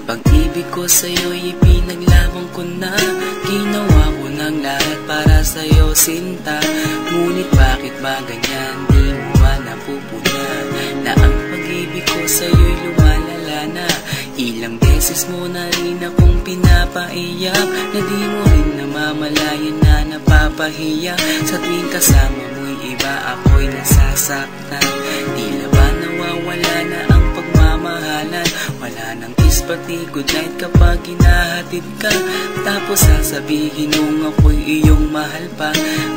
Pag-ibig ko sa'yo'y ipinaglaban ko na. Ginawa ko ng lahat para sa'yo, sinta. Ngunit bakit ba ganyan, di mo ba napupuna na ang pag-ibig ko sa'yo'y lumalala na? Ilang beses mo na rin akong pinapaiyak, na di mo rin namamalayan na napapahiya. Sa tuwing kasama mo'y iba, ako'y nasasaktan. Tila ba nawawala na ang pagmamahalan? Wala nang kiss pati good night kapag hinahatid ka. Tapos sasabihin mong ako'y iyong mahal pa.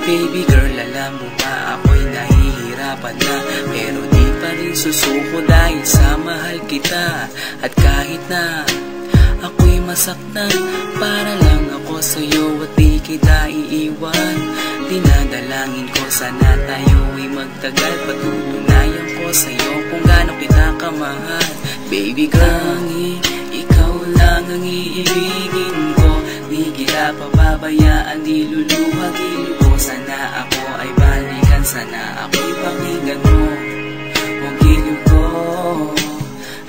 Baby girl, alam mo ba ako'y nahihirapan na, pero di pa rin susuko dahil sa mahal kita. At kahit na ako'y masaktan, para lang ako sa'yo at di kita iiwan. Dinadalangin ko sana tayo'y magtagal, patutunayan ko sa'yo kung gaano kita kamahal. Baby girl, ikaw lang ang iibigin ko. Di kita pababayaan, di luluhagin ko. Sana ako ay balikan, sana ako'y pakinggan mo ang giliw ko.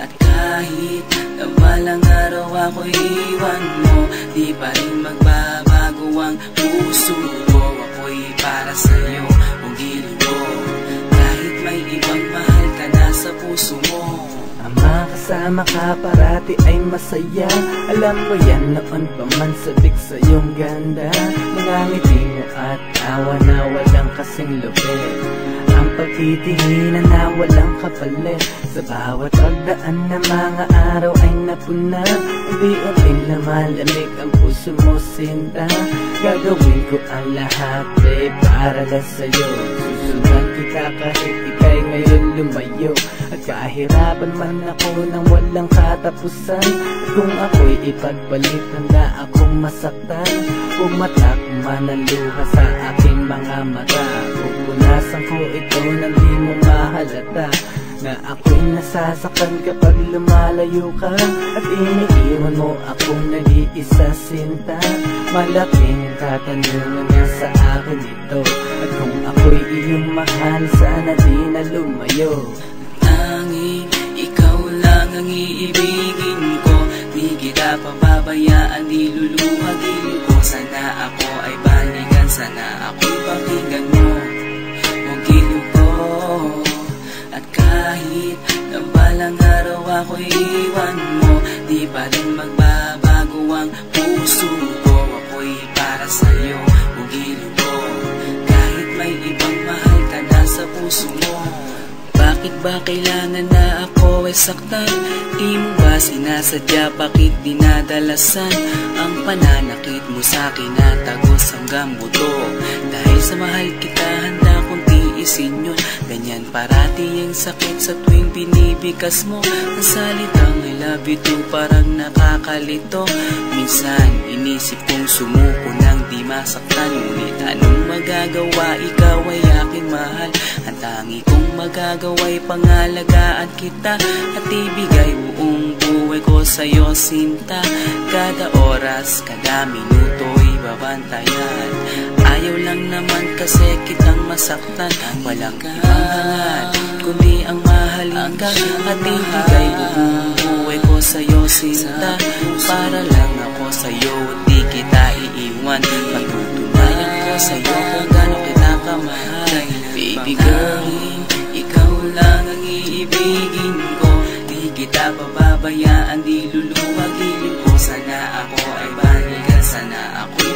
At kahit na balang araw ako'y iwan mo, di pa rin magbabago ang puso ko. Ako'y para sa'yo ang giliw ko, kahit may ibang mahal ka na sa puso mo. Ang makasama ka parati ay masaya. Alam mo yan noon pa man sabik sa iyong ganda. Mga ngiti mo at tawa na walang kasing lupit. Ang pagtitinginan na walang kapalit. Sa bawat pagdaan na mga araw ay napuna. Unti-unting lumalamig ang puso mo, sinta. Gagawin ko ang lahat para lang sa'yo. Susundan kita kahit ika'y ngayon lumayo. At kahirapan man ako nang walang katapusan. At kung ako'y ipagbalik, handa akong masaktan. Pumatak man ang luha sa aking mga mata. Pupunasan ko ito nang di mo mahalata na ako'y nasasaktan kapag lumalayo ka. At iniiwan mo akong nag-iisa, sinta. Malaking katanungan nga sa akin ito. At kung ako'y iyong mahal, sana di na lumayo. Tanging ikaw lang ang iibigin ko. Di kita pababayaan, di luluhagin ko. Sana ako ay balikan, sana ako'y pakinggan mo ang giliw ko. At kahit na balang araw ako'y iwan mo, di pa rin magbabago ang puso ko. Ako'y para sa'yo ang giliw ko, kahit may ibang mahal ka na sa puso mo. Bakit ba kailangan na ako ay saktan? Di mo ba sinasadya, bakit dinadalasan ang pananakit mo sa'kin na tagos hanggang buto? Dahil sa mahal kita, handa kong tiisin yun. Ganyan parati ang sakit sa tuwing binibigas mo ang salitang I love you too, parang nakakalito. Minsan inisip kong sumuko nang di masaktan. Ngunit anong magagawa, ikaw ay aking mahal. Ang tangi kong magagawa'y pangalagaan kita at ibigay buong buhay ko sa'yo, sinta. Kada oras, kada minuto'y babantayan. Ayaw lang naman kasi kitang masaktan. Walang ibang hangad kundi ang mahalin ka at ibigay buong buhay ko sa'yo, sinta. Para lang ako sa'yo at di kita iiwan. Patutunayan ko sa'yo kung gaano kita kamahal. Baby girl, ikaw lang ang iibigin ko. Di kita pababayaan, di luluwagin ko. Sana ako ay balikan, sana ako'y